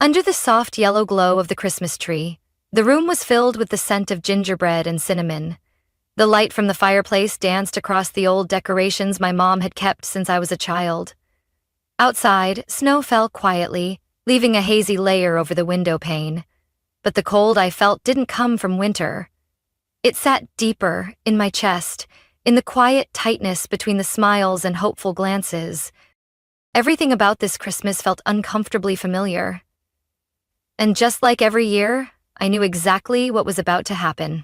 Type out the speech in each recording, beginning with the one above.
Under the soft yellow glow of the Christmas tree, the room was filled with the scent of gingerbread and cinnamon. The light from the fireplace danced across the old decorations my mom had kept since I was a child. Outside, snow fell quietly, leaving a hazy layer over the window pane. But the cold I felt didn't come from winter. It sat deeper, in my chest, in the quiet tightness between the smiles and hopeful glances. Everything about this Christmas felt uncomfortably familiar. And just like every year, I knew exactly what was about to happen.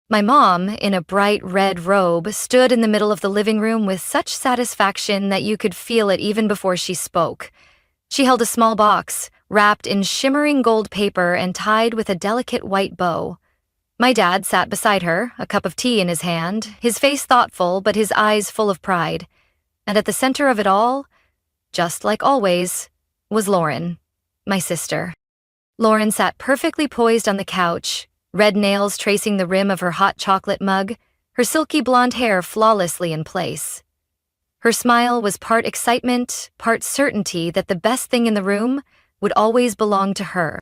My mom, in a bright red robe, stood in the middle of the living room with such satisfaction that you could feel it even before she spoke. She held a small box, wrapped in shimmering gold paper and tied with a delicate white bow. My dad sat beside her, a cup of tea in his hand, his face thoughtful but his eyes full of pride. And at the center of it all, just like always, was Lauren, my sister. Lauren sat perfectly poised on the couch, red nails tracing the rim of her hot chocolate mug, her silky blonde hair flawlessly in place. Her smile was part excitement, part certainty that the best thing in the room would always belong to her.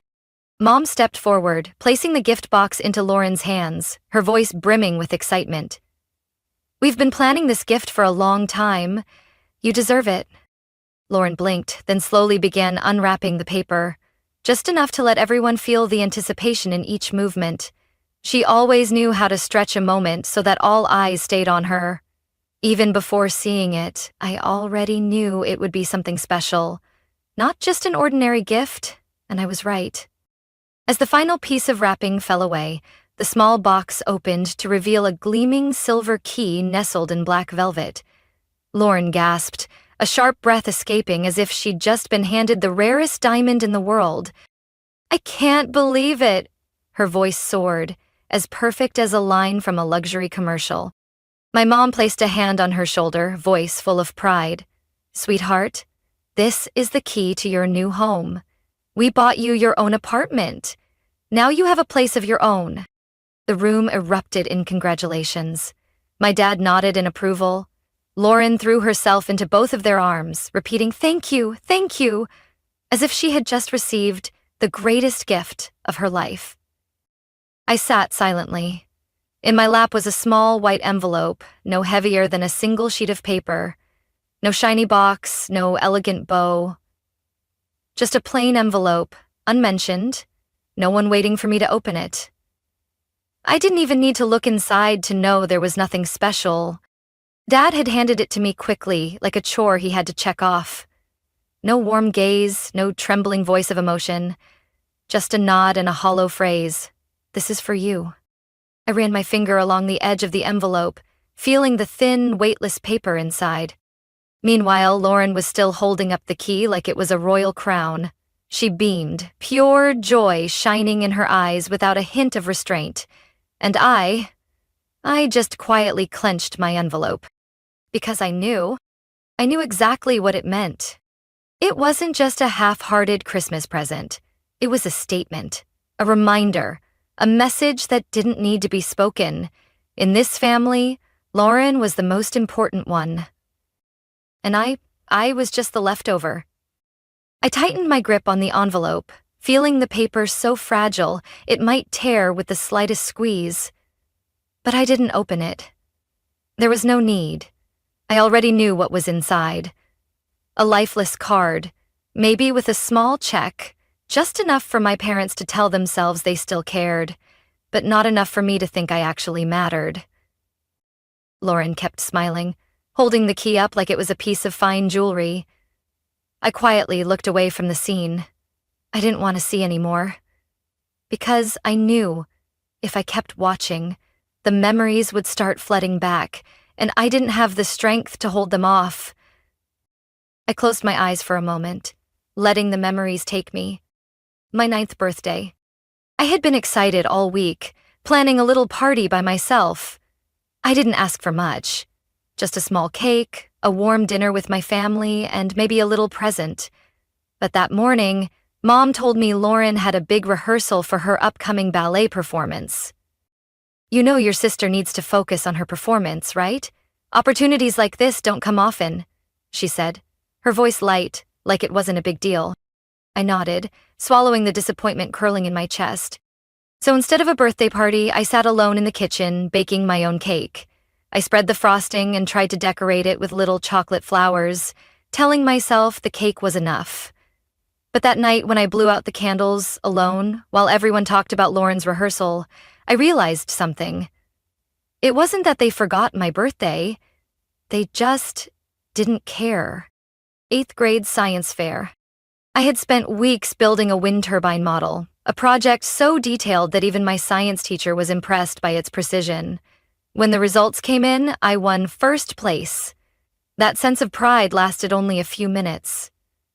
Mom stepped forward, placing the gift box into Lauren's hands, her voice brimming with excitement. "We've been planning this gift for a long time. You deserve it." Lauren blinked, then slowly began unwrapping the paper, just enough to let everyone feel the anticipation in each movement. She always knew how to stretch a moment so that all eyes stayed on her. Even before seeing it, I already knew it would be something special. Not just an ordinary gift, and I was right. As the final piece of wrapping fell away, the small box opened to reveal a gleaming silver key nestled in black velvet. Lauren gasped, a sharp breath escaping as if she'd just been handed the rarest diamond in the world. "I can't believe it," her voice soared, as perfect as a line from a luxury commercial. My mom placed a hand on her shoulder, voice full of pride. "Sweetheart, this is the key to your new home. We bought you your own apartment. Now you have a place of your own." The room erupted in congratulations. My dad nodded in approval. Lauren threw herself into both of their arms, repeating, thank you," as if she had just received the greatest gift of her life. I sat silently. In my lap was a small white envelope, no heavier than a single sheet of paper. No shiny box, no elegant bow. Just a plain envelope, unmentioned, no one waiting for me to open it. I didn't even need to look inside to know there was nothing special. Dad had handed it to me quickly, like a chore he had to check off. No warm gaze, no trembling voice of emotion. Just a nod and a hollow phrase. "This is for you." I ran my finger along the edge of the envelope, feeling the thin, weightless paper inside. Meanwhile, Lauren was still holding up the key like it was a royal crown. She beamed, pure joy shining in her eyes without a hint of restraint. And I just quietly clenched my envelope. Because I knew exactly what it meant. It wasn't just a half-hearted Christmas present. It was a statement, a reminder, a message that didn't need to be spoken. In this family, Lauren was the most important one. And I was just the leftover. I tightened my grip on the envelope, feeling the paper so fragile it might tear with the slightest squeeze. But I didn't open it. There was no need. I already knew what was inside. A lifeless card, maybe with a small check, just enough for my parents to tell themselves they still cared, but not enough for me to think I actually mattered. Lauren kept smiling, holding the key up like it was a piece of fine jewelry. I quietly looked away from the scene. I didn't want to see anymore. Because I knew, if I kept watching, the memories would start flooding back, and I didn't have the strength to hold them off. I closed my eyes for a moment, letting the memories take me. My 9th birthday. I had been excited all week, planning a little party by myself. I didn't ask for much. Just a small cake, a warm dinner with my family, and maybe a little present. But that morning, Mom told me Lauren had a big rehearsal for her upcoming ballet performance. "You know your sister needs to focus on her performance, right? Opportunities like this don't come often," she said, her voice light, like it wasn't a big deal. I nodded, swallowing the disappointment curling in my chest. So instead of a birthday party, I sat alone in the kitchen, baking my own cake. I spread the frosting and tried to decorate it with little chocolate flowers, telling myself the cake was enough. But that night, when I blew out the candles alone, while everyone talked about Lauren's rehearsal, I realized something. It wasn't that they forgot my birthday. They just didn't care. 8th grade science fair. I had spent weeks building a wind turbine model, a project so detailed that even my science teacher was impressed by its precision. When the results came in, I won first place. That sense of pride lasted only a few minutes,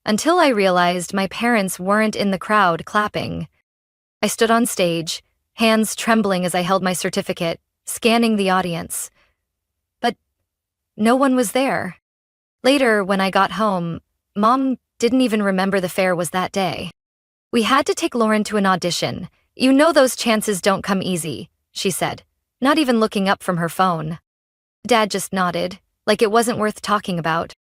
until I realized my parents weren't in the crowd clapping. I stood on stage, hands trembling as I held my certificate, scanning the audience. But no one was there. Later, when I got home, Mom didn't even remember the fair was that day. "We had to take Lauren to an audition. You know those chances don't come easy," she said, not even looking up from her phone. Dad just nodded, like it wasn't worth talking about.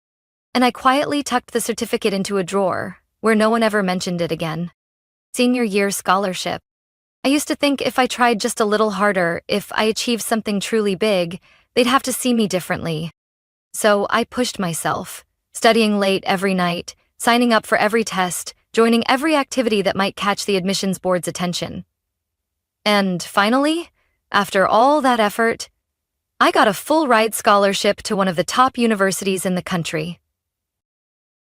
And I quietly tucked the certificate into a drawer, where no one ever mentioned it again. Senior year scholarship. I used to think if I tried just a little harder, if I achieved something truly big, they'd have to see me differently. So I pushed myself, studying late every night, signing up for every test, joining every activity that might catch the admissions board's attention. And finally, after all that effort, I got a full-ride scholarship to one of the top universities in the country.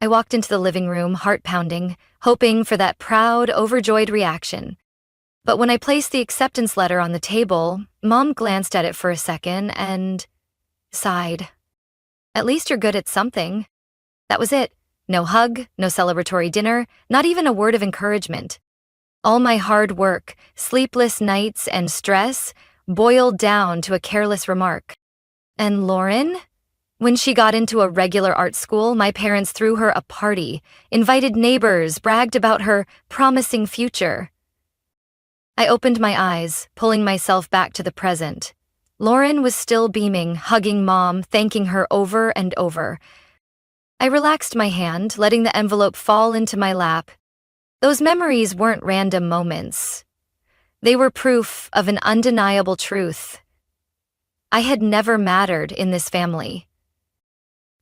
I walked into the living room, heart pounding, hoping for that proud, overjoyed reaction. But when I placed the acceptance letter on the table, Mom glanced at it for a second and sighed. "At least you're good at something." That was it. No hug, no celebratory dinner, not even a word of encouragement. All my hard work, sleepless nights, and stress boiled down to a careless remark. And Lauren? When she got into a regular art school, my parents threw her a party, invited neighbors, bragged about her promising future. I opened my eyes, pulling myself back to the present. Lauren was still beaming, hugging Mom, thanking her over and over. I relaxed my hand, letting the envelope fall into my lap. Those memories weren't random moments. They were proof of an undeniable truth. I had never mattered in this family.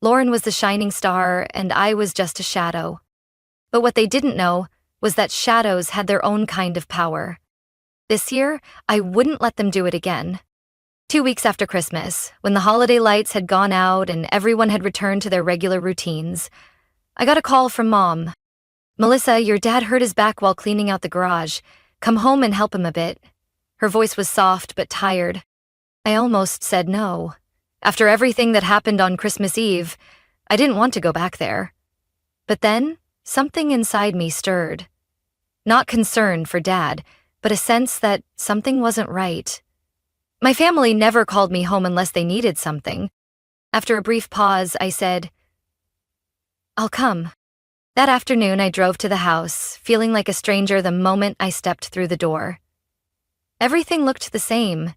Lauren was the shining star, and I was just a shadow. But what they didn't know was that shadows had their own kind of power. This year, I wouldn't let them do it again. 2 weeks after Christmas, when the holiday lights had gone out and everyone had returned to their regular routines, I got a call from Mom. "Melissa, your dad hurt his back while cleaning out the garage. Come home and help him a bit." Her voice was soft but tired. I almost said no. After everything that happened on Christmas Eve, I didn't want to go back there. But then, something inside me stirred. Not concern for Dad, but a sense that something wasn't right. My family never called me home unless they needed something. After a brief pause, I said, "I'll come." That afternoon, I drove to the house, feeling like a stranger the moment I stepped through the door. Everything looked the same.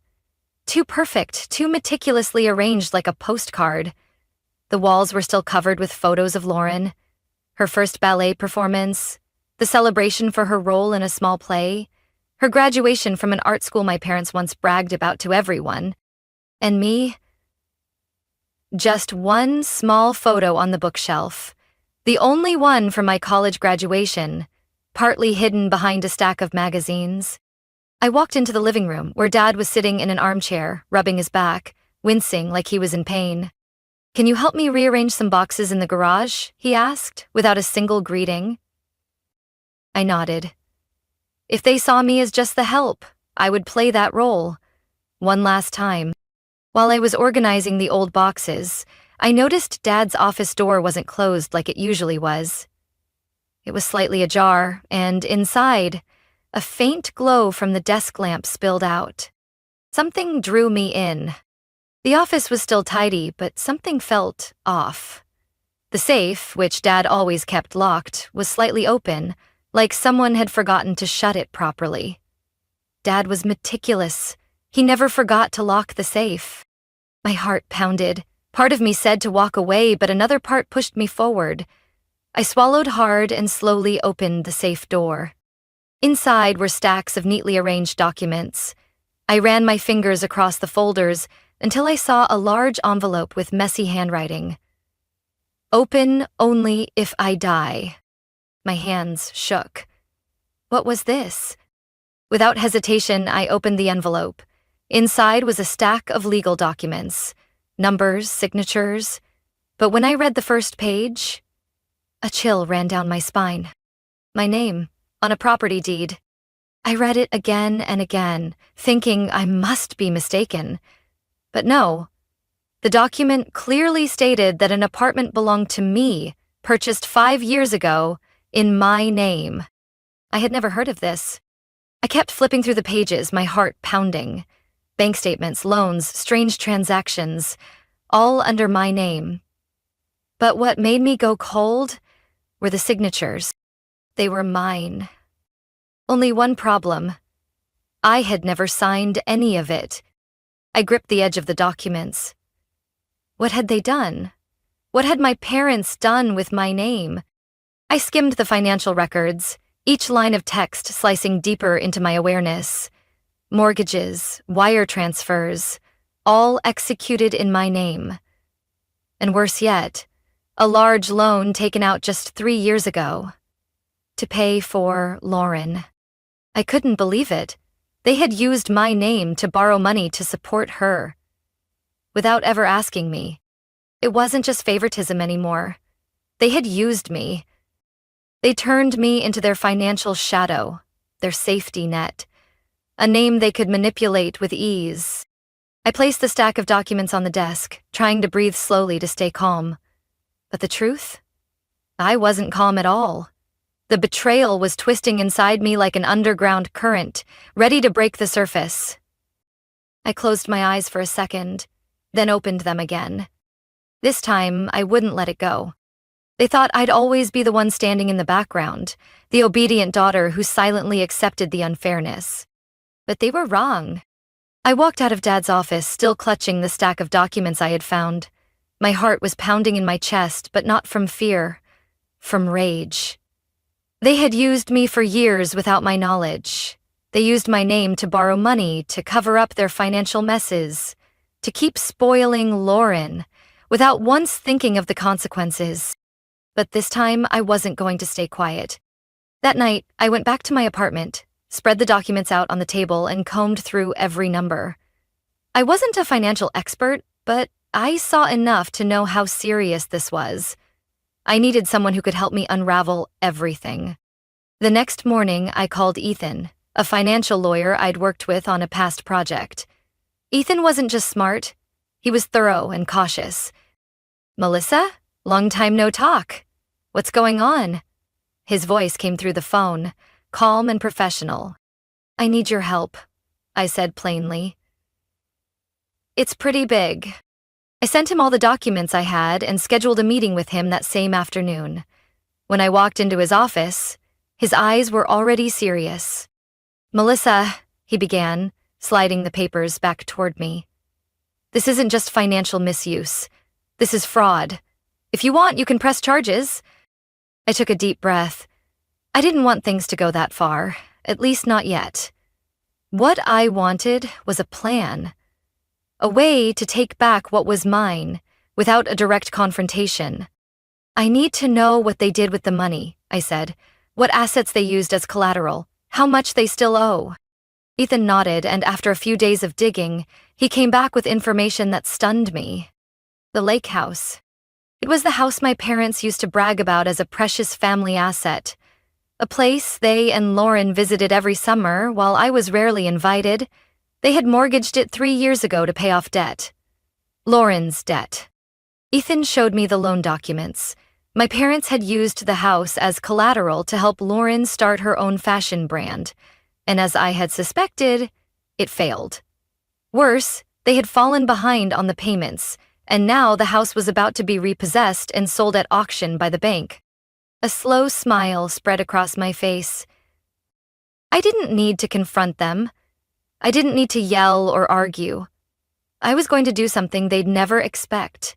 Too perfect, too meticulously arranged like a postcard. The walls were still covered with photos of Lauren, her first ballet performance, the celebration for her role in a small play, her graduation from an art school my parents once bragged about to everyone, and me. Just one small photo on the bookshelf, the only one from my college graduation, partly hidden behind a stack of magazines. I walked into the living room where Dad was sitting in an armchair, rubbing his back, wincing like he was in pain. "Can you help me rearrange some boxes in the garage?" he asked, without a single greeting. I nodded. If they saw me as just the help, I would play that role. One last time. While I was organizing the old boxes, I noticed Dad's office door wasn't closed like it usually was. It was slightly ajar, and inside, a faint glow from the desk lamp spilled out. Something drew me in. The office was still tidy, but something felt off. The safe, which Dad always kept locked, was slightly open, like someone had forgotten to shut it properly. Dad was meticulous. He never forgot to lock the safe. My heart pounded. Part of me said to walk away, but another part pushed me forward. I swallowed hard and slowly opened the safe door. Inside were stacks of neatly arranged documents. I ran my fingers across the folders until I saw a large envelope with messy handwriting. Open only if I die. My hands shook. What was this? Without hesitation, I opened the envelope. Inside was a stack of legal documents, numbers, signatures. But when I read the first page, a chill ran down my spine. My name, on a property deed. I read it again and again, thinking I must be mistaken. But no. The document clearly stated that an apartment belonged to me, purchased 5 years ago, in my name. I had never heard of this. I kept flipping through the pages, my heart pounding. Bank statements, loans, strange transactions, all under my name. But what made me go cold were the signatures. They were mine. Only one problem. I had never signed any of it. I gripped the edge of the documents. What had they done? What had my parents done with my name? I skimmed the financial records, each line of text slicing deeper into my awareness. Mortgages, wire transfers, all executed in my name. And worse yet, a large loan taken out just 3 years ago. To pay for Lauren. I couldn't believe it. They had used my name to borrow money to support her. Without ever asking me. It wasn't just favoritism anymore. They had used me. They turned me into their financial shadow, their safety net, a name they could manipulate with ease. I placed the stack of documents on the desk, trying to breathe slowly to stay calm. But the truth? I wasn't calm at all. The betrayal was twisting inside me like an underground current, ready to break the surface. I closed my eyes for a second, then opened them again. This time, I wouldn't let it go. They thought I'd always be the one standing in the background, the obedient daughter who silently accepted the unfairness. But they were wrong. I walked out of Dad's office, still clutching the stack of documents I had found. My heart was pounding in my chest, but not from fear, from rage. They had used me for years without my knowledge. They used my name to borrow money, to cover up their financial messes, to keep spoiling Lauren, without once thinking of the consequences. But this time, I wasn't going to stay quiet. That night, I went back to my apartment, spread the documents out on the table, and combed through every number. I wasn't a financial expert, but I saw enough to know how serious this was. I needed someone who could help me unravel everything. The next morning, I called Ethan, a financial lawyer I'd worked with on a past project. Ethan wasn't just smart, he was thorough and cautious. "Melissa? Long time no talk. What's going on?" His voice came through the phone, calm and professional. "I need your help," I said plainly. "It's pretty big." I sent him all the documents I had and scheduled a meeting with him that same afternoon. When I walked into his office, his eyes were already serious. "Melissa," he began, sliding the papers back toward me. "This isn't just financial misuse. This is fraud. If you want, you can press charges." I took a deep breath. I didn't want things to go that far, at least not yet. What I wanted was a plan. A way to take back what was mine, without a direct confrontation. "I need to know what they did with the money," I said. "What assets they used as collateral, how much they still owe." Ethan nodded, and after a few days of digging, he came back with information that stunned me. The lake house. It was the house my parents used to brag about as a precious family asset. A place they and Lauren visited every summer while I was rarely invited. They had mortgaged it 3 years ago to pay off debt. Lauren's debt. Ethan showed me the loan documents. My parents had used the house as collateral to help Lauren start her own fashion brand, and as I had suspected, it failed. Worse, they had fallen behind on the payments, and now the house was about to be repossessed and sold at auction by the bank. A slow smile spread across my face. I didn't need to confront them. I didn't need to yell or argue. I was going to do something they'd never expect.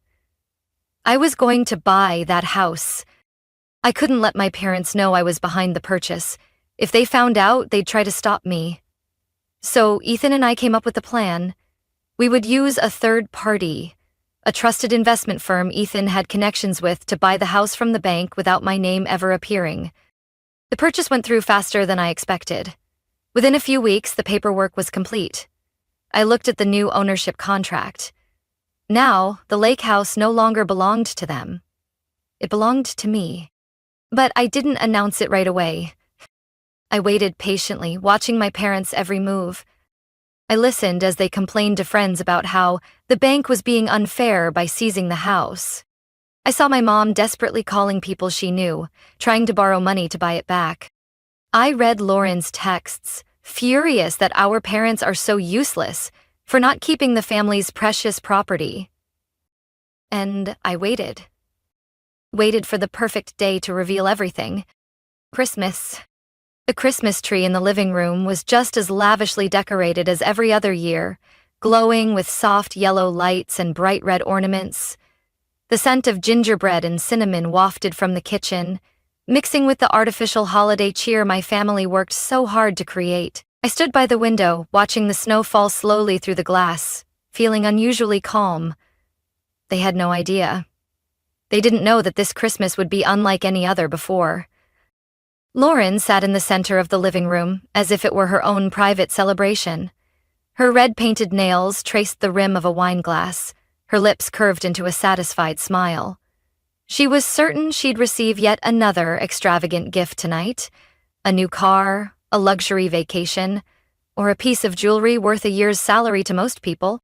I was going to buy that house. I couldn't let my parents know I was behind the purchase. If they found out, they'd try to stop me. So Ethan and I came up with a plan. We would use a third party, a trusted investment firm Ethan had connections with, to buy the house from the bank without my name ever appearing. The purchase went through faster than I expected. Within a few weeks, the paperwork was complete. I looked at the new ownership contract. Now, the lake house no longer belonged to them. It belonged to me. But I didn't announce it right away. I waited patiently, watching my parents' every move. I listened as they complained to friends about how the bank was being unfair by seizing the house. I saw my mom desperately calling people she knew, trying to borrow money to buy it back. I read Lauren's texts, furious that our parents are so useless for not keeping the family's precious property. And I waited. Waited for the perfect day to reveal everything. Christmas. The Christmas tree in the living room was just as lavishly decorated as every other year, glowing with soft yellow lights and bright red ornaments. The scent of gingerbread and cinnamon wafted from the kitchen, mixing with the artificial holiday cheer my family worked so hard to create. I stood by the window, watching the snow fall slowly through the glass, feeling unusually calm. They had no idea. They didn't know that this Christmas would be unlike any other before. Lauren sat in the center of the living room, as if it were her own private celebration. Her red-painted nails traced the rim of a wine glass, her lips curved into a satisfied smile. She was certain she'd receive yet another extravagant gift tonight: a new car, a luxury vacation, or a piece of jewelry worth a year's salary to most people.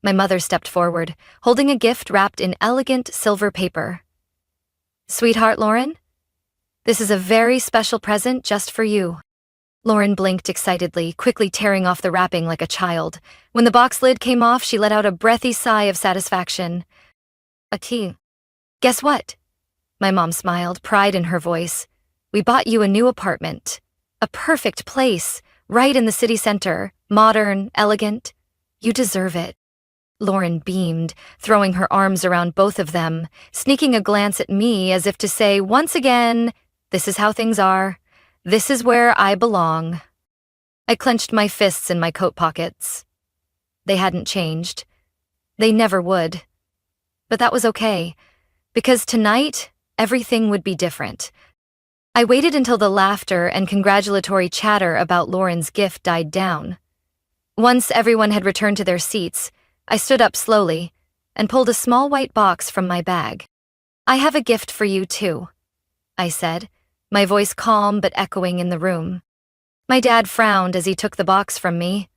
My mother stepped forward, holding a gift wrapped in elegant silver paper. "Sweetheart Lauren, this is a very special present just for you." Lauren blinked excitedly, quickly tearing off the wrapping like a child. When the box lid came off, she let out a breathy sigh of satisfaction. "A tea. Guess what?" My mom smiled, pride in her voice. "We bought you a new apartment. A perfect place, right in the city center, modern, elegant. You deserve it." Lauren beamed, throwing her arms around both of them, sneaking a glance at me as if to say, once again, "This is how things are. This is where I belong." I clenched my fists in my coat pockets. They hadn't changed. They never would. But that was okay, because tonight, everything would be different. I waited until the laughter and congratulatory chatter about Lauren's gift died down. Once everyone had returned to their seats, I stood up slowly and pulled a small white box from my bag. "I have a gift for you too," I said, my voice calm but echoing in the room. My dad frowned as he took the box from me.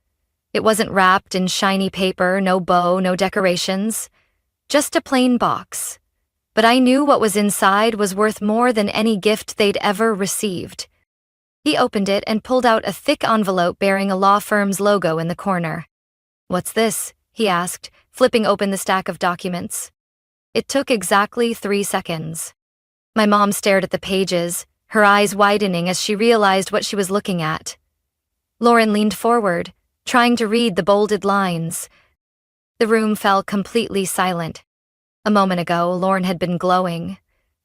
It wasn't wrapped in shiny paper, no bow, no decorations. Just a plain box. But I knew what was inside was worth more than any gift they'd ever received. He opened it and pulled out a thick envelope bearing a law firm's logo in the corner. "What's this?" he asked, flipping open the stack of documents. It took exactly 3 seconds. My mom stared at the pages, her eyes widening as she realized what she was looking at. Lauren leaned forward, trying to read the bolded lines. The room fell completely silent. A moment ago, Lauren had been glowing.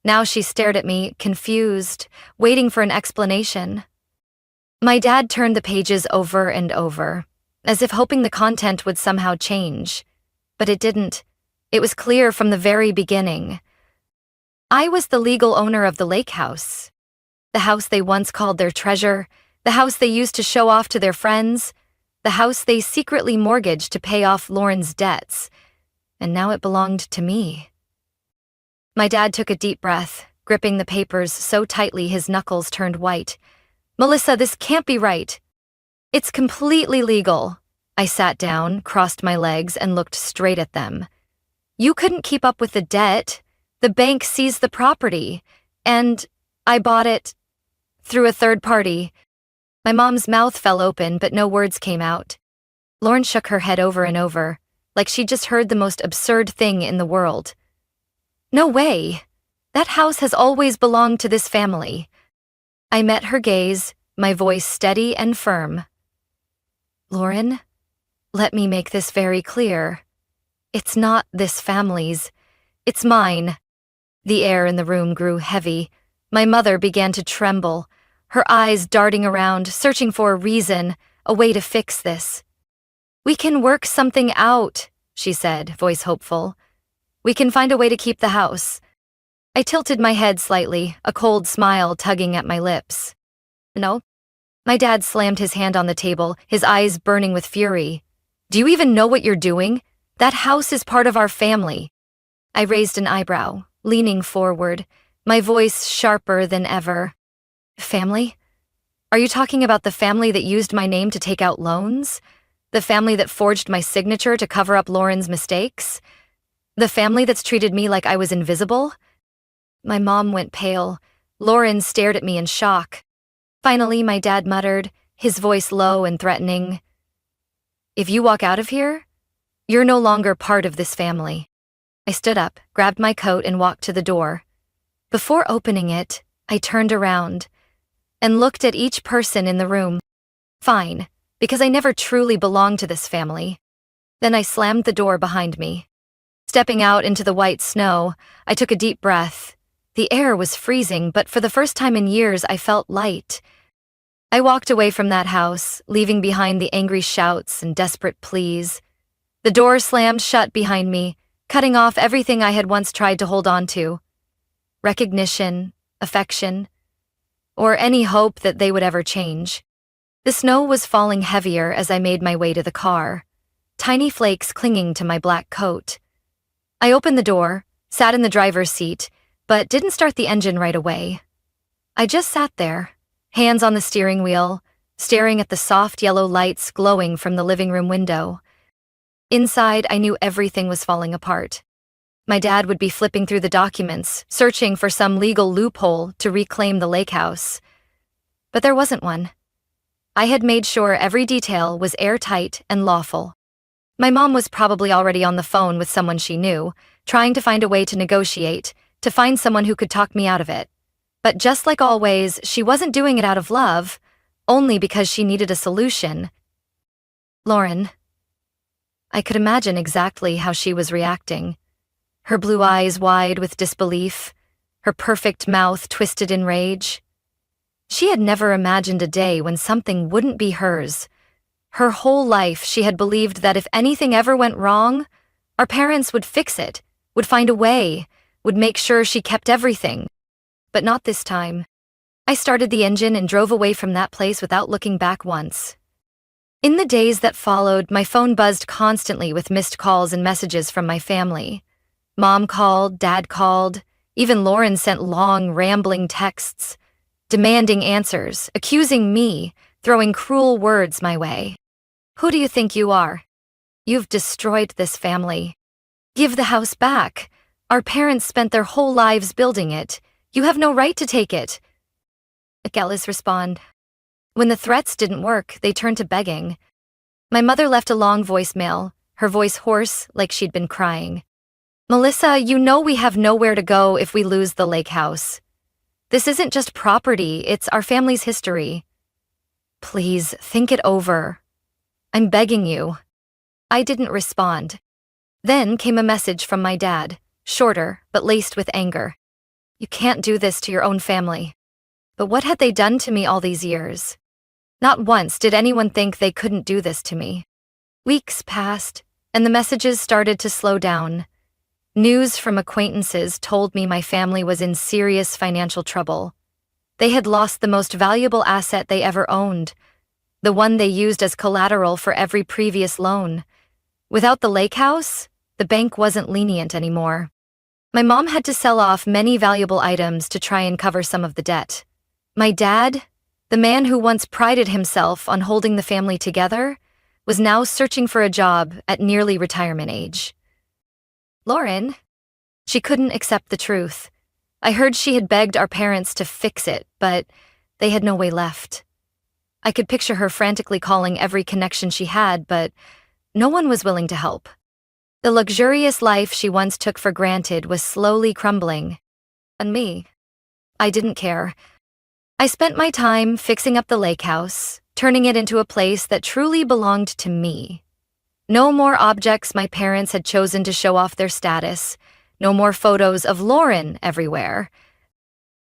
Now she stared at me, confused, waiting for an explanation. My dad turned the pages over and over, as if hoping the content would somehow change. But it didn't. It was clear from the very beginning. I was the legal owner of the lake house. The house they once called their treasure, the house they used to show off to their friends, the house they secretly mortgaged to pay off Lauren's debts. And now it belonged to me. My dad took a deep breath, gripping the papers so tightly his knuckles turned white. "Melissa, this can't be right." "It's completely legal." I sat down, crossed my legs, and looked straight at them. "You couldn't keep up with the debt. The bank seized the property. And I bought it through a third party." My mom's mouth fell open, but no words came out. Lauren shook her head over and over, like she'd just heard the most absurd thing in the world. "No way. That house has always belonged to this family." I met her gaze, my voice steady and firm. "Lauren, let me make this very clear. It's not this family's. It's mine." The air in the room grew heavy. My mother began to tremble. her eyes darting around, searching for a reason, a way to fix this. "We can work something out," she said, voice hopeful. "We can find a way to keep the house." I tilted my head slightly, a cold smile tugging at my lips. "No." My dad slammed his hand on the table, his eyes burning with fury. "Do you even know what you're doing? That house is part of our family." I raised an eyebrow, leaning forward, my voice sharper than ever. "Family? Are you talking about the family that used my name to take out loans? The family that forged my signature to cover up Lauren's mistakes? The family that's treated me like I was invisible?" My mom went pale. Lauren stared at me in shock. Finally, my dad muttered, his voice low and threatening, "If you walk out of here, you're no longer part of this family." I stood up, grabbed my coat, and walked to the door. Before opening it, I turned around and looked at each person in the room. Fine, because I never truly belonged to this family. Then I slammed the door behind me. Stepping out into the white snow, I took a deep breath. The air was freezing, but for the first time in years, I felt light. I walked away from that house, leaving behind the angry shouts and desperate pleas. The door slammed shut behind me, cutting off everything I had once tried to hold on to. Recognition, affection, or any hope that they would ever change. The snow was falling heavier as I made my way to the car, tiny flakes clinging to my black coat. I opened the door, sat in the driver's seat, but didn't start the engine right away. I just sat there, hands on the steering wheel, staring at the soft yellow lights glowing from the living room window. Inside, I knew everything was falling apart. My dad would be flipping through the documents, searching for some legal loophole to reclaim the lake house. But there wasn't one. I had made sure every detail was airtight and lawful. My mom was probably already on the phone with someone she knew, trying to find a way to negotiate, to find someone who could talk me out of it. But just like always, she wasn't doing it out of love, only because she needed a solution. Lauren. I could imagine exactly how she was reacting. Her blue eyes wide with disbelief, her perfect mouth twisted in rage. She had never imagined a day when something wouldn't be hers. Her whole life, she had believed that if anything ever went wrong, our parents would fix it, would find a way, would make sure she kept everything. But not this time. I started the engine and drove away from that place without looking back once. In the days that followed, my phone buzzed constantly with missed calls and messages from my family. Mom called, Dad called, even Lauren sent long, rambling texts, demanding answers, accusing me, throwing cruel words my way. "Who do you think you are? You've destroyed this family. Give the house back. Our parents spent their whole lives building it. You have no right to take it." Achilles respond. When the threats didn't work, they turned to begging. My mother left a long voicemail, her voice hoarse like she'd been crying. "Melissa, you know we have nowhere to go if we lose the lake house. This isn't just property, it's our family's history. Please, think it over. I'm begging you." I didn't respond. Then came a message from my dad, shorter but laced with anger. "You can't do this to your own family." But what had they done to me all these years? Not once did anyone think they couldn't do this to me. Weeks passed, and the messages started to slow down. News from acquaintances told me my family was in serious financial trouble. They had lost the most valuable asset they ever owned, the one they used as collateral for every previous loan. Without the lake house, the bank wasn't lenient anymore. My mom had to sell off many valuable items to try and cover some of the debt. My dad, the man who once prided himself on holding the family together, was now searching for a job at nearly retirement age. Lauren, she couldn't accept the truth. I heard she had begged our parents to fix it, but they had no way left. I could picture her frantically calling every connection she had, but no one was willing to help. The luxurious life she once took for granted was slowly crumbling. And me, I didn't care. I spent my time fixing up the lake house, turning it into a place that truly belonged to me. No more objects my parents had chosen to show off their status, no more photos of Lauren everywhere.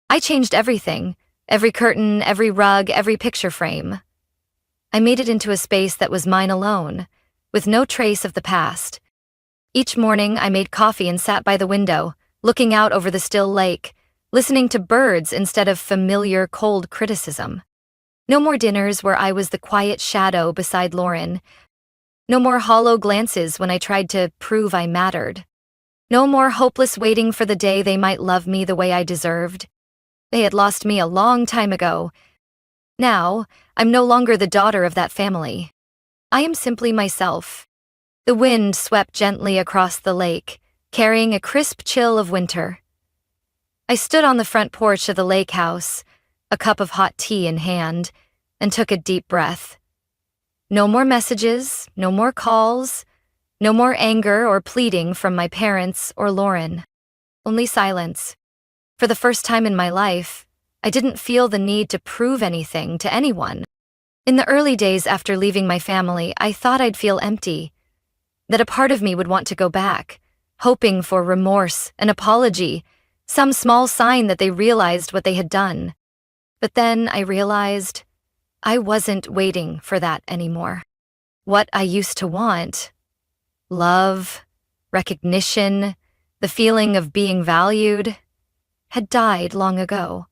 I changed everything, Every curtain, every rug, every picture frame. I made it into a space that was mine alone, with no trace of the past. Each morning, I made coffee and sat by the window, looking out over the still lake, listening to birds instead of familiar, cold criticism. No more dinners where I was the quiet shadow beside Lauren. No more hollow glances when I tried to prove I mattered. No more hopeless waiting for the day they might love me the way I deserved. They had lost me a long time ago. Now, I'm no longer the daughter of that family. I am simply myself. The wind swept gently across the lake, carrying a crisp chill of winter. I stood on the front porch of the lake house, a cup of hot tea in hand, and took a deep breath. No more messages, no more calls, no more anger or pleading from my parents or Lauren. Only silence. For the first time in my life, I didn't feel the need to prove anything to anyone. In the early days after leaving my family, I thought I'd feel empty, that a part of me would want to go back, hoping for remorse, an apology, some small sign that they realized what they had done. But then I realized I wasn't waiting for that anymore. What I used to want, love, recognition, the feeling of being valued, had died long ago.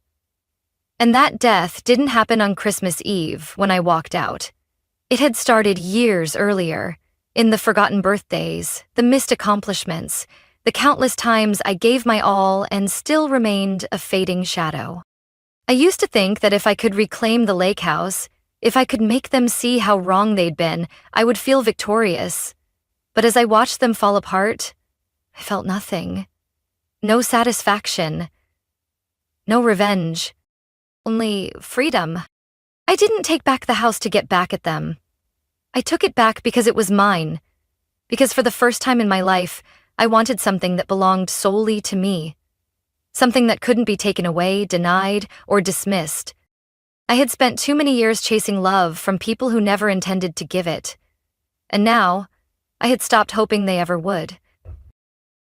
And that death didn't happen on Christmas Eve when I walked out. It had started years earlier, in the forgotten birthdays, the missed accomplishments, the countless times I gave my all and still remained a fading shadow. I used to think that if I could reclaim the lake house, if I could make them see how wrong they'd been, I would feel victorious. But as I watched them fall apart, I felt nothing. No satisfaction. No revenge. Only freedom. I didn't take back the house to get back at them. I took it back because it was mine. Because for the first time in my life, I wanted something that belonged solely to me. Something that couldn't be taken away, denied, or dismissed. I had spent too many years chasing love from people who never intended to give it. And now, I had stopped hoping they ever would.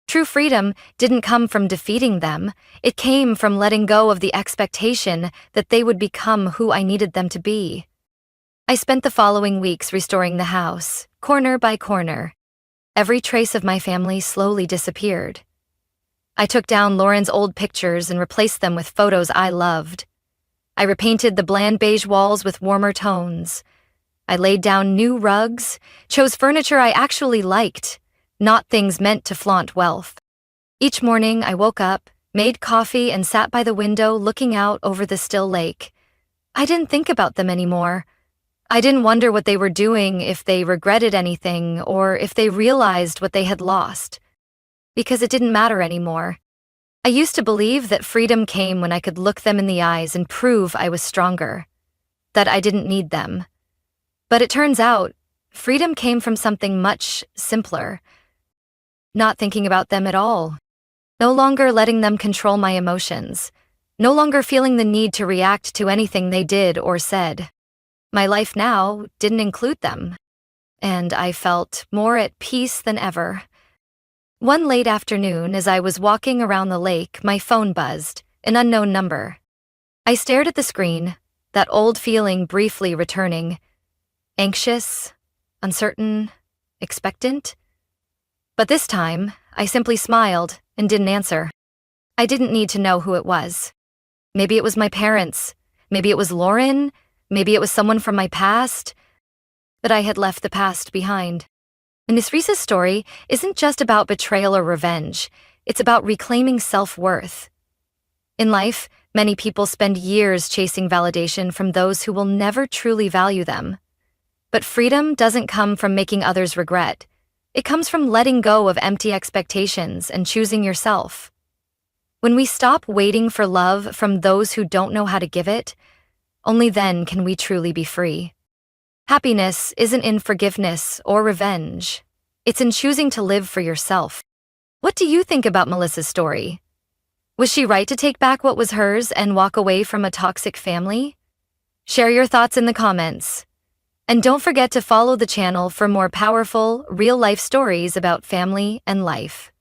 True freedom didn't come from defeating them. It came from letting go of the expectation that they would become who I needed them to be. I spent the following weeks restoring the house, corner by corner. Every trace of my family slowly disappeared. I took down Lauren's old pictures and replaced them with photos I loved. I repainted the bland beige walls with warmer tones. I laid down new rugs, chose furniture I actually liked, not things meant to flaunt wealth. Each morning I woke up, made coffee, and sat by the window looking out over the still lake. I didn't think about them anymore. I didn't wonder what they were doing, if they regretted anything, or if they realized what they had lost. Because it didn't matter anymore. I used to believe that freedom came when I could look them in the eyes and prove I was stronger, that I didn't need them. But it turns out, freedom came from something much simpler. Not thinking about them at all. No longer letting them control my emotions. No longer feeling the need to react to anything they did or said. My life now didn't include them. And I felt more at peace than ever. One late afternoon, as I was walking around the lake, my phone buzzed, an unknown number. I stared at the screen, that old feeling briefly returning. Anxious, uncertain, expectant. But this time, I simply smiled and didn't answer. I didn't need to know who it was. Maybe it was my parents. Maybe it was Lauren. Maybe it was someone from my past. But I had left the past behind. And Miss Reese's story isn't just about betrayal or revenge. It's about reclaiming self-worth. In life, many people spend years chasing validation from those who will never truly value them. But freedom doesn't come from making others regret. It comes from letting go of empty expectations and choosing yourself. When we stop waiting for love from those who don't know how to give it, only then can we truly be free. Happiness isn't in forgiveness or revenge. It's in choosing to live for yourself. What do you think about Melissa's story? Was she right to take back what was hers and walk away from a toxic family? Share your thoughts in the comments. And don't forget to follow the channel for more powerful, real-life stories about family and life.